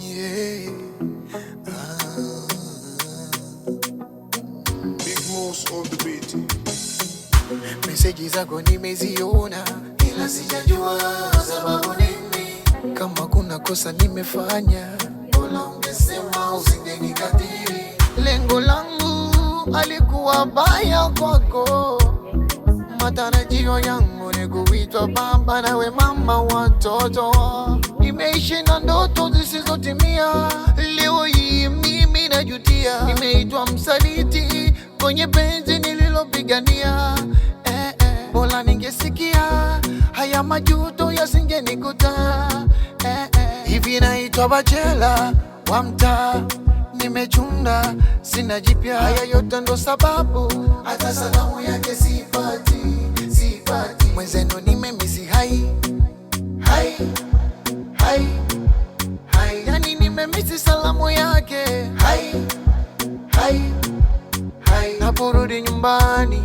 Yeah. Big moves on the beat. Meseji zako nimeziona, ila sijajua sababu nini. Kama kuna kosa nimefanya, bora ungesema usingenikatili. Lengo langu alikuwa baya kwako, matarajio yangu ni kuitwa baba nawe mama watoto. Nimeishi na ndoto zisizotimia, leo hii mimi najutia. Nimeitwa msaliti kwenye penzi nililopigania. Bora ningesikia haya majuto yasingenikuta. Hivi naitwa bachela wa mtaa, nimechunda sina jipya. Haya yote ndo sababu hata salamu yake sipati. Mwenzenu nimemisi hai, yani nimemisi salamu yake naporudi nyumbani